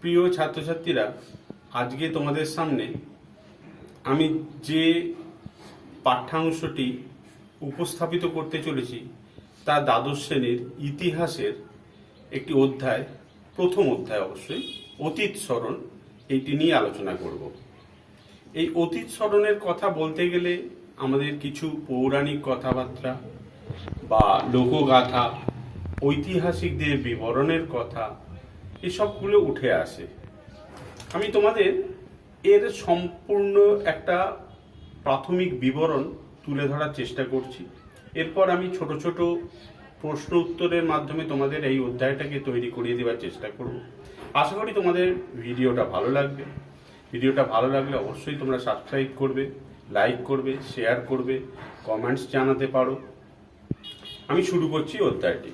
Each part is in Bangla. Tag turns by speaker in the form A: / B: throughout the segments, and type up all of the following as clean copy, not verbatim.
A: প্রিয় ছাত্রছাত্রীরা, আজকে তোমাদের সামনে আমি যে পাঠ্যাংশটি উপস্থাপিত করতে চলেছি তা দ্বাদশ শ্রেণীর ইতিহাসের একটি অধ্যায়, প্রথম অধ্যায় অবশ্যই, অতীত স্মরণ, এইটি নিয়ে আলোচনা করব। এই অতীত স্মরণের কথা বলতে গেলে আমাদের কিছু পৌরাণিক কথাবার্তা বা লোকগাথা, ঐতিহাসিকদের বিবরণের কথা, এসবগুলো উঠে আসে। আমি তোমাদের এর সম্পূর্ণ একটা প্রাথমিক বিবরণ তুলে ধরার চেষ্টা করছি। এরপর আমি ছোট ছোট প্রশ্ন উত্তরের মাধ্যমে তোমাদের এই অধ্যায়টাকে তৈরি করিয়ে দেওয়ার চেষ্টা করব। আশা করি তোমাদের ভিডিওটা ভালো লাগবে। ভিডিওটা ভালো লাগলে অবশ্যই তোমরা সাবস্ক্রাইব করবে, লাইক করবে, শেয়ার করবে, কমেন্টস জানাতে পারো। আমি শুরু করছি অধ্যায়টি।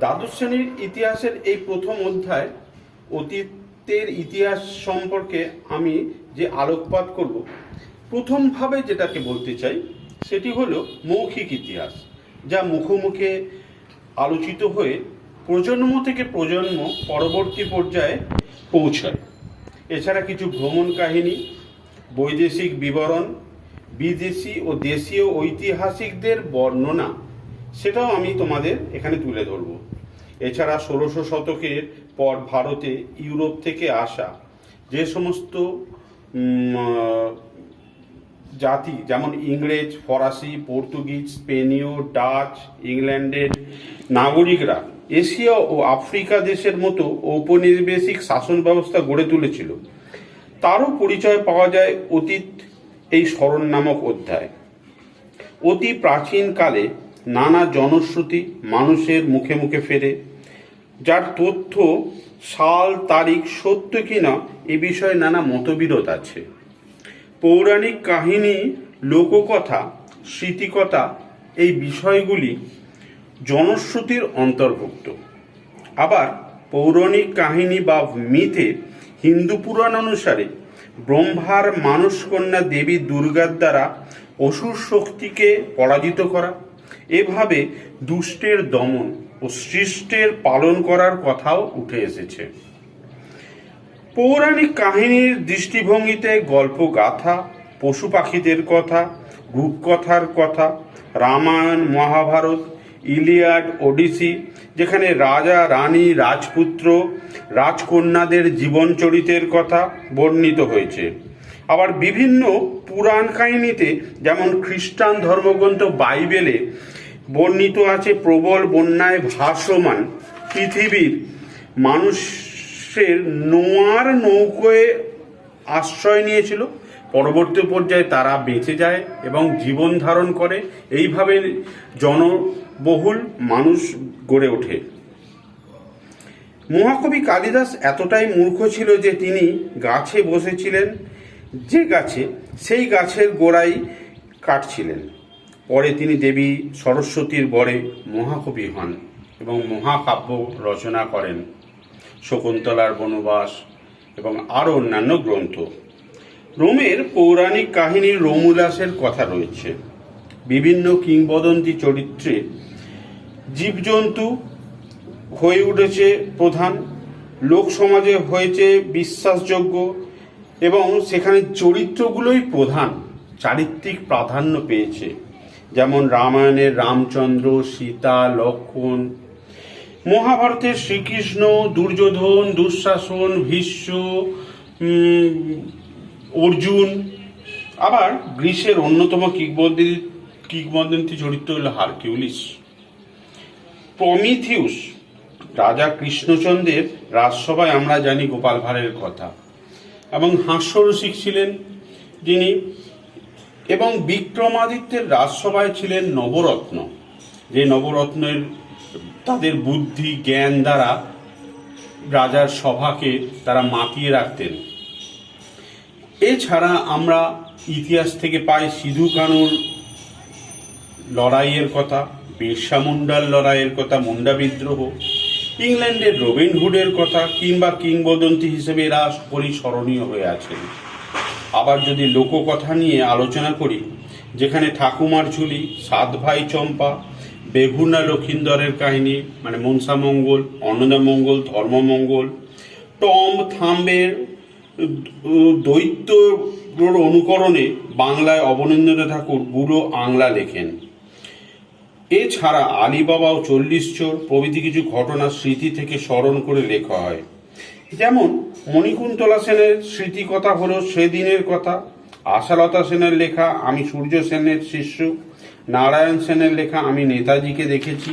A: দ্বাদশ শ্রেণীর ইতিহাসের এই প্রথম অধ্যায়, অতীতের ইতিহাস সম্পর্কে আমি যে আলোকপাত করব, প্রথমভাবে যেটাকে বলতে চাই সেটি হলো মৌখিক ইতিহাস, যা মুখে মুখে আলোচিত হয়ে প্রজন্ম থেকে প্রজন্ম পরবর্তী পর্যায়ে পৌঁছায়। এছাড়া কিছু ভ্রমণ কাহিনী, বৈদেশিক বিবরণ, বিদেশি ও দেশীয় ঐতিহাসিকদের বর্ণনা, সেটাও আমি তোমাদের এখানে তুলে ধরব। এছাড়া 1600 শতকের পর ভারতে ইউরোপ থেকে আসা যে সমস্ত জাতি, যেমন ইংরেজ, ফরাসি, পর্তুগিজ, স্পেনীয়, ডাচ, ইংল্যান্ডের নাগরিকরা এশিয়া ও আফ্রিকা দেশের মতো ঔপনিবেশিক শাসন ব্যবস্থা গড়ে তুলেছিল, তারও পরিচয় পাওয়া যায় অতীত এই স্মরণ নামক অধ্যায়। অতি প্রাচীনকালে নানা জনশ্রুতি মানুষের মুখে মুখে ফেরে, যার তথ্য, সাল, তারিখ সত্য কিনা এ বিষয়ে নানা মতবিরোধ আছে। পৌরাণিক কাহিনী, লোককথা, স্মৃতিকথা এই বিষয়গুলি জনশ্রুতির অন্তর্ভুক্ত। আবার পৌরাণিক কাহিনী বা মিথে হিন্দু পুরাণ অনুসারে ব্রহ্মার মানসকন্যা দেবী দুর্গার দ্বারা অসুর শক্তিকে পরাজিত করা, এভাবে দুষ্টের দমন ও সৃষ্টের পালন করার কথাও উঠে এসেছে। পৌরাণিক কাহিনীর দৃষ্টিভঙ্গিতে গল্প, গাথা, পশু পাখিদের কথা, রূপকথার কথা, রামায়ণ, মহাভারত, ইলিয়াড, ওডিসি, যেখানে রাজা, রানী, রাজপুত্র, রাজকন্যাদের জীবন চরিতের কথা বর্ণিত হয়েছে। আবার বিভিন্ন পুরাণ কাহিনীতে, যেমন খ্রিস্টান ধর্মগ্রন্থ বাইবেলে বর্ণিত আছে প্রবল বন্যায় ভাসমান পৃথিবীর মানুষের নোয়ার নৌকোয় আশ্রয় নিয়েছিল, পরবর্তী পর্যায়ে তারা বেঁচে যায় এবং জীবন ধারণ করে। এইভাবে জনবহুল মানুষ গড়ে ওঠে। মহাকবি কালিদাস এতটাই মূর্খ ছিল যে তিনি গাছে বসেছিলেন, যে গাছে, সেই গাছের গোড়াই কাটছিলেন। পরে তিনি দেবী সরস্বতীর বরে মহাকবি হন এবং মহাকাব্য রচনা করেন, শকুন্তলার বনবাস এবং আরও অন্যান্য গ্রন্থ। রোমের পৌরাণিক কাহিনীর রোমুলাসের কথা রয়েছে। বিভিন্ন কিংবদন্তি চরিত্রে জীবজন্তু হয়ে উঠেছে প্রধান, লোক সমাজে হয়েছে বিশ্বাসযোগ্য এবং সেখানে চরিত্রগুলোই প্রধান, চারিত্রিক প্রাধান্য পেয়েছে। যেমন রামায়ণের রামচন্দ্র, সীতা, লক্ষ্মণ, মহাভারতের শ্রীকৃষ্ণ, দুর্যোধন, দুঃশাসন, ভীষ্ম, অর্জুন। আবার গ্রীসের অন্যতম কিংবদন্তি চরিত্র হল হারকিউলিস। প্রমিথিউস, রাজা কৃষ্ণচন্দ্রের রাজসভায় আমরা জানি গোপাল ভাঁড়ের কথা, এবং হাস্যরসিক ছিলেন যিনি। এবং বিক্রমাদিত্যের রাজসভায় ছিলেন নবরত্ন, যে নবরত্নের তাদের বুদ্ধি জ্ঞান দ্বারা রাজার সভাকে তারা মাতিয়ে রাখতেন। এছাড়া আমরা ইতিহাস থেকে পাই সিধু কানুর লড়াইয়ের কথা, বিরসা মুন্ডার লড়াইয়ের কথা, মুন্ডা বিদ্রোহ, ইংল্যান্ডের রবিনহুডের কথা, কিংবা কিংবদন্তি হিসেবে এরা পরিস্মরণীয় হয়ে আছেন। আবার যদি লোককথা নিয়ে আলোচনা করি, যেখানে ঠাকুমার ঝুলি, সাত ভাই চম্পা, বেহুনা লক্ষিন্দরের কাহিনী, মানে মনসামঙ্গল, অন্নদামঙ্গল, ধর্মমঙ্গল, টম থাম্বের দৈত্যর অনুকরণে বাংলায় অবনীন্দ্রনাথ ঠাকুর বুড়ো আংলা লেখেন। এছাড়া আলিবাবা ও 40 চোর প্রভৃতি কিছু ঘটনার স্মৃতি থেকে স্মরণ করে লেখা হয়। যেমন মণিকুন্তলা সেনের স্মৃতিকথা হলো সেদিনের কথা, আশালতা সেনের লেখা আমি সূর্য সেনের শিষ্য, নারায়ণ সেনের লেখা আমি নেতাজিকে দেখেছি,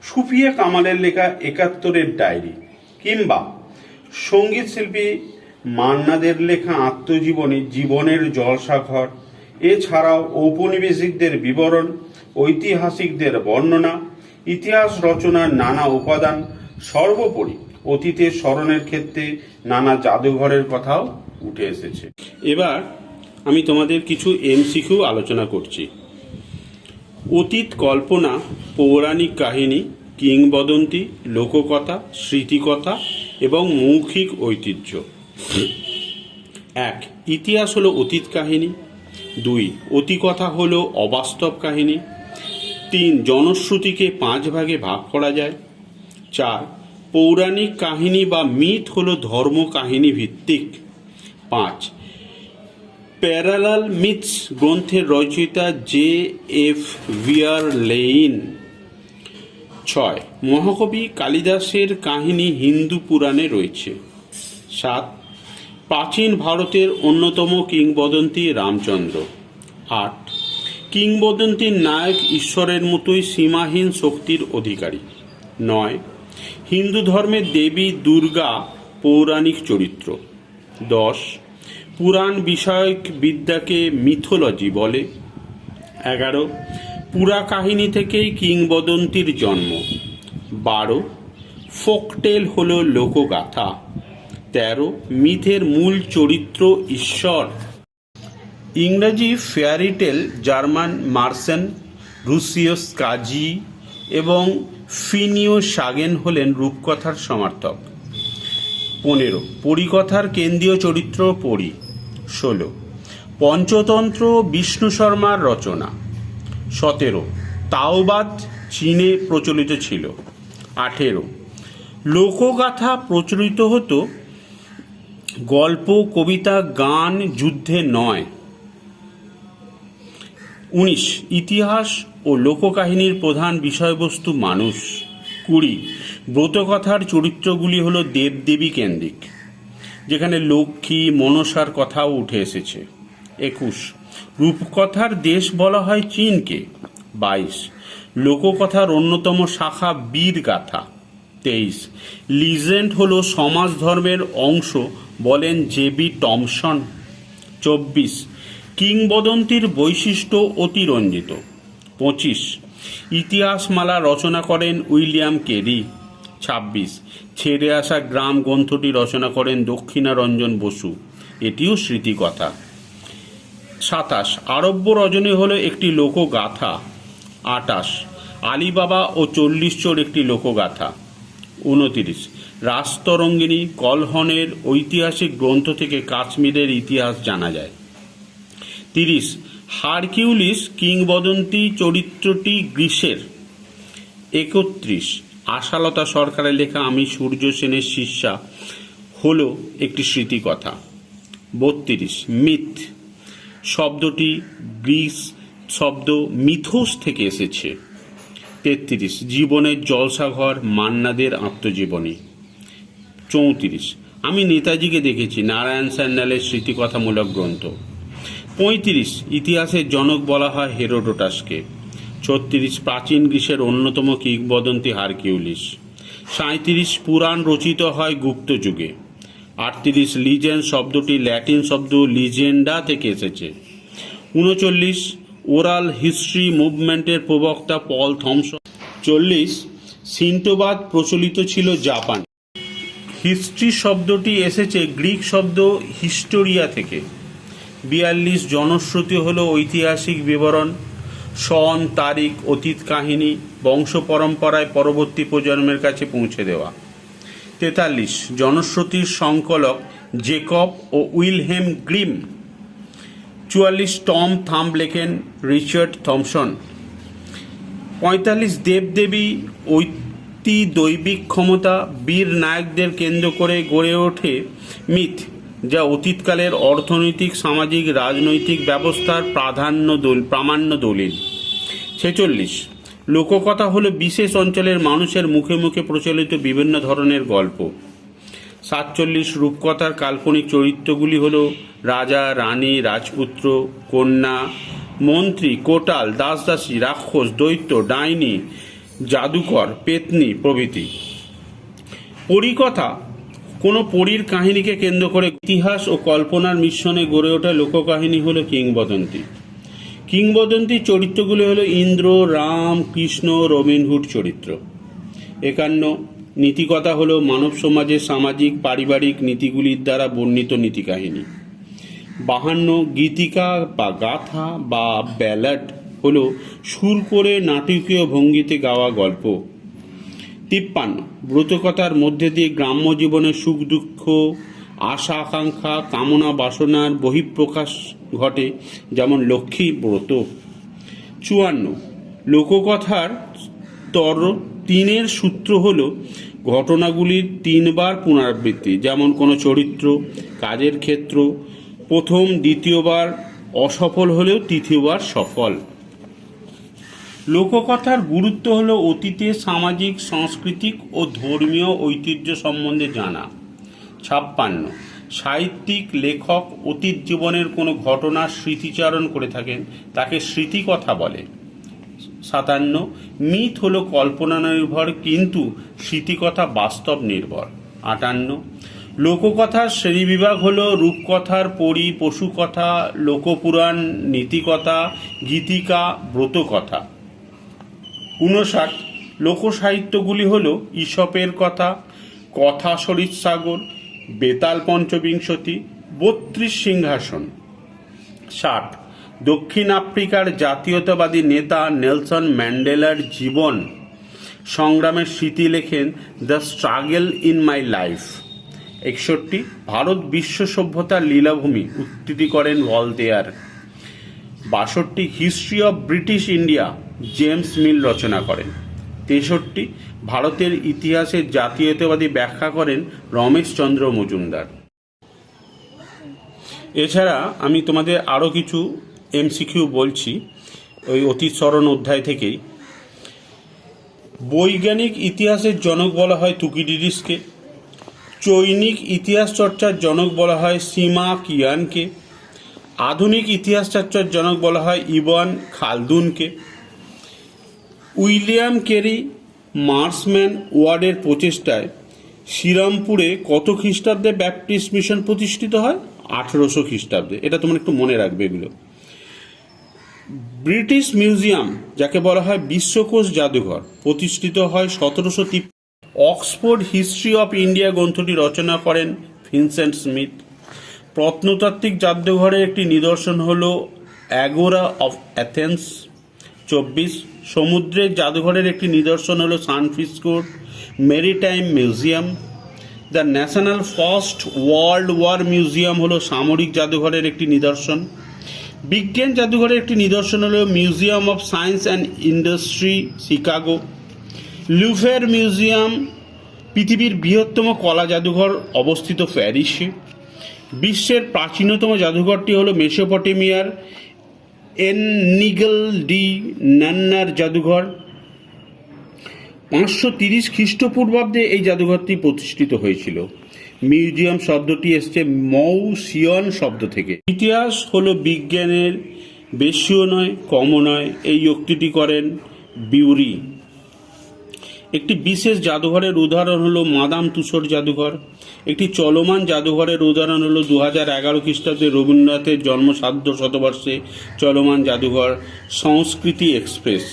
A: সুফিয়া কামালের লেখা 71-এর ডায়েরি, কিংবা সঙ্গীত শিল্পী মান্নাদের লেখা আত্মজীবনী জীবনের জলসাঘর। এছাড়াও ঔপনিবেশিকদের বিবরণ, ঐতিহাসিকদের বর্ণনা, ইতিহাস রচনার নানা উপাদান, সর্বোপরি অতীতের স্মরণের ক্ষেত্রে নানা জাদুঘরের কথাও উঠে এসেছে। এবার আমি তোমাদের কিছু এমসিকিউ আলোচনা করছি। অতীত কল্পনা, পৌরাণিক কাহিনী, কিংবদন্তি, লোককথা, স্মৃতিকথা এবং মৌখিক ঐতিহ্য। 1. ইতিহাস হলো অতীত কাহিনী। 2. অতিকথা হলো অবাস্তব কাহিনী। 3. জনশ্রুতিকে 5 ভাগে ভাগ করা যায়। 4. পৌরাণিক কাহিনী বা মিথ হলো ধর্ম কাহিনী ভিত্তিক। 5. প্যারালাল মিথস গ্রন্থের রচয়িতা J.F. ভিয়ারলেইন। 6. মহাকবি কালিদাসের কাহিনী হিন্দু পুরাণে রয়েছে। 7. প্রাচীন ভারতের অন্যতম কিংবদন্তি রামচন্দ্র। 8. কিংবদন্তির নায়ক ঈশ্বরের মতোই সীমাহীন শক্তির অধিকারী। 9. হিন্দু ধর্মের দেবী দুর্গা পৌরাণিক চরিত্র। 10. পুরাণ বিষয়ক বিদ্যাকে মিথোলজি বলে। 11. পুরা কাহিনী থেকেই কিংবদন্তির জন্ম। 12. ফোকটেল হলো লোকগাথা। 13. মিথের মূল চরিত্র ঈশ্বর। ইংরাজি ফেয়ারিটেল জার্মান মার্সেন, রুসীয় স্কাজি এবং ফিনিও সাগেন হলেন রূপকথার সমর্থক। 15. পরিকথার কেন্দ্রীয় চরিত্র পরী। 16. পঞ্চতন্ত্র বিষ্ণু শর্মার রচনা। 17. তাওবাদ চীনে প্রচলিত ছিল। 18. লোকগাথা প্রচলিত হতো গল্প, কবিতা, গান, যুদ্ধে নয়। 19. ইতিহাস ও লোককাহিনীর প্রধান বিষয়বস্তু মানুষ। 20. ব্রতকথার চরিত্রগুলি হল দেবদেবী কেন্দ্রিক, যেখানে লক্ষ্মী মনসার কথাও উঠে এসেছে। 21. রূপকথার দেশ বলা হয় চীনকে। 22. লোককথার অন্যতম শাখা বীরগাথা। 23. লিজেন্ড হল সমাজ ধর্মের অংশ বলেন জে.বি. টমসন। 24. কিংবদন্তির বৈশিষ্ট্য অতিরঞ্জিত। 25. ইতিহাসমালা রচনা করেন উইলিয়াম কেরি। 26. ছেড়ে আসা গ্রাম গ্রন্থটি রচনা করেন দক্ষিণারঞ্জন বসু, এটিও স্মৃতিকথা। 27. আরব্য রজনী হলো একটি লোকগাথা। 28. আলিবাবা ও 40 চোর একটি লোকগাথা। 29. রাজতরঙ্গিনী কলহনের ঐতিহাসিক গ্রন্থ থেকে কাশ্মীরের ইতিহাস জানা যায়। 30. হারকিউলিস কিংবদন্তি চরিত্রটি গ্রীসের। 31. আশালতা সরকারের লেখা আমি সূর্য সেনের শিষ্যা হল একটি স্মৃতিকথা। 32. মিথ শব্দটি গ্রিস শব্দ মিথোস থেকে এসেছে। 33. জীবনের জলসাঘর মান্নাদের আত্মজীবনী। 34. আমি নেতাজিকে দেখেছি নারায়ণ স্যান্যালের স্মৃতিকথামূলক গ্রন্থ। 35. ইতিহাসের জনক বলা হয় হেরোডোটাসকে। 36. প্রাচীন গ্রীসের অন্যতম কিংবদন্তি হারকিউলিস। 37. পুরাণ রচিত হয় গুপ্ত যুগে। 38. লিজেন্ড শব্দটি ল্যাটিন শব্দ লিজেন্ডা থেকে এসেছে। 39. ওরাল হিস্ট্রি মুভমেন্টের প্রবক্তা পল থমসন। 40. সিন্টোবাদ প্রচলিত ছিল জাপানে। হিস্ট্রি শব্দটি এসেছে গ্রিক শব্দ হিস্টোরিয়া থেকে। 42. জনশ্রুতি হল ঐতিহাসিক বিবরণ, সন, তারিখ, অতীত কাহিনী বংশ পরম্পরায় পরবর্তী প্রজন্মের কাছে পৌঁছে দেওয়া। 43. জনশ্রুতির সংকলক জেকব ও উইলহেম গ্রিম। 44. টম থাম্ব লেখেন রিচার্ড থমসন। 45. দেবদেবী শক্তি, দৈবিক ক্ষমতা, বীর নায়কদের কেন্দ্র করে গড়ে ওঠে মিথ, যা অতীতকালের অর্থনৈতিক, সামাজিক, রাজনৈতিক ব্যবস্থার প্রামাণ্য দলিল। 46, লোককথা হলো বিশেষ অঞ্চলের মানুষের মুখে মুখে প্রচলিত বিভিন্ন ধরনের গল্প। 47, রূপকথার কাল্পনিক চরিত্রগুলি হলো রাজা, রানী, রাজপুত্র, কন্যা, মন্ত্রী, কোটাল, দাসদাসী, রাক্ষস, দৈত্য, ডাইনি, জাদুকর, পেতনি প্রভৃতি। পরিকথা কোনো পরীর কাহিনীকে কেন্দ্র করে ইতিহাস ও কল্পনার মিশ্রণে গড়ে ওঠা লোককাহিনী হলো কিংবদন্তি। কিংবদন্তির চরিত্রগুলি হলো ইন্দ্র, রাম, কৃষ্ণ, রবিনহুড চরিত্র। 51, নীতিকথা হলো মানব সমাজের সামাজিক, পারিবারিক নীতিগুলির দ্বারা বর্ণিত নীতিকাহিনী। 52, গীতিকা বা গাথা বা ব্যালাড হলো সুর করে নাটকীয় ভঙ্গিতে গাওয়া গল্প। 53, ব্রতকথার মধ্যে দিয়ে গ্রাম্য জীবনের সুখ দুঃখ, আশা আকাঙ্ক্ষা, কামনা বাসনার বহিঃপ্রকাশ ঘটে, যেমন লক্ষ্মী ব্রত। 54, লোককথার স্তর 3-এর সূত্র হল ঘটনাগুলির 3বার পুনরাবৃত্তি, যেমন কোনো চরিত্র, কাজের ক্ষেত্র প্রথম দ্বিতীয়বার অসফল হলেও তৃতীয়বার সফল। লোককথার গুরুত্ব হল অতীতের সামাজিক, সাংস্কৃতিক ও ধর্মীয় ঐতিহ্য সম্বন্ধে জানা। 56, সাহিত্যিক লেখক অতীত জীবনের কোনো ঘটনার স্মৃতিচারণ করে থাকেন, তাকে স্মৃতিকথা বলে। 57, মিথ হলো কল্পনা নির্ভর কিন্তু স্মৃতিকথা বাস্তব নির্ভর। 58, লোককথার শ্রেণীবিভাগ হলো রূপকথার, পরী, পশুকথা, লোকপুরাণ, নীতিকথা, গীতিকা, ব্রতকথা। 59, লোকসাহিত্যগুলি হলো ঈশপের কথা, কথা সরিৎসাগর, বেতাল পঞ্চবিংশতি, 32 সিংহাসন। 60, দক্ষিণ আফ্রিকার জাতীয়তাবাদী নেতা নেলসন ম্যান্ডেলার জীবন সংগ্রামের স্মৃতি লেখেন the struggle in my life. 61, Bharat বিশ্ব সভ্যতার লীলাভূমি উদ্ধৃতি করেন Voltaire. 62, history of British India James Mill রচনা করেন। 63, ভারতের ইতিহাসের জাতীয়তাবাদী ব্যাখ্যা করেন রমেশচন্দ্র মজুমদার। এছাড়া আমি তোমাদের আরও কিছু এমসিকিউ বলছি ওই অতীত স্মরণ অধ্যায় থেকেই। বৈজ্ঞানিক ইতিহাসের জনক বলা হয় তুকিডিডিসকে। চৈনিক ইতিহাস চর্চার জনক বলা হয় সীমা কিয়ানকে। আধুনিক ইতিহাস চর্চার জনক বলা হয় ইবন খালদুনকে। উইলিয়াম কেরি মার্সম্যান ওয়ার্ডের প্রচেষ্টায় শ্রীরামপুরে কত খ্রিস্টাব্দে ব্যাপটিস্ট মিশন প্রতিষ্ঠিত হয়? 1800 খ্রিস্টাব্দে। এটা তোমরা একটু মনে রাখবে এগুলো। ব্রিটিশ মিউজিয়াম, যাকে বলা হয় বিশ্বকোষ জাদুঘর, প্রতিষ্ঠিত হয় 1753। অক্সফোর্ড হিস্ট্রি অফ ইন্ডিয়া গ্রন্থটি রচনা করেন ভিনসেন্ট স্মিথ। প্রত্নতাত্ত্বিক জাদুঘরের একটি নিদর্শন হল অ্যাগোরা অফ অ্যাথেন্স। 24, সমুদ্রের জাদুঘরের একটি নিদর্শন হল San Francisco Maritime Museum. The National First World War Museum হলো সামরিক জাদুঘরের একটি নিদর্শন। বিজ্ঞান জাদুঘরের একটি নিদর্শন হলো museum of science and industry, Chicago. Louvre museum পৃথিবীর বৃহত্তম কলা জাদুঘর, অবস্থিত প্যারিসে। বিশ্বের প্রাচীনতম জাদুঘরটি হলো মেসোপটেমিয়ার এননিগল ডি নান্নার জাদুঘর। 530 খ্রিস্টপূর্বাব্দে এই জাদুঘরটি প্রতিষ্ঠিত হয়েছিল। মিউজিয়াম শব্দটি এসছে মৌসিয়ন শব্দ থেকে। ইতিহাস হলো বিজ্ঞানের বেশিও নয় কমও নয়, এই উক্তিটি করেন বিউরি। একটি বিশেষ জাদুঘরের উদাহরণ হলো মাদাম তুসোর জাদুঘর। একটি চলমান জাদুঘরের উদাহরণ হলো 2011 খ্রিস্টাব্দে রবীন্দ্রনাথের জন্মসার্ধ শতবর্ষে চলমান জাদুঘর সংস্কৃতি এক্সপ্রেস।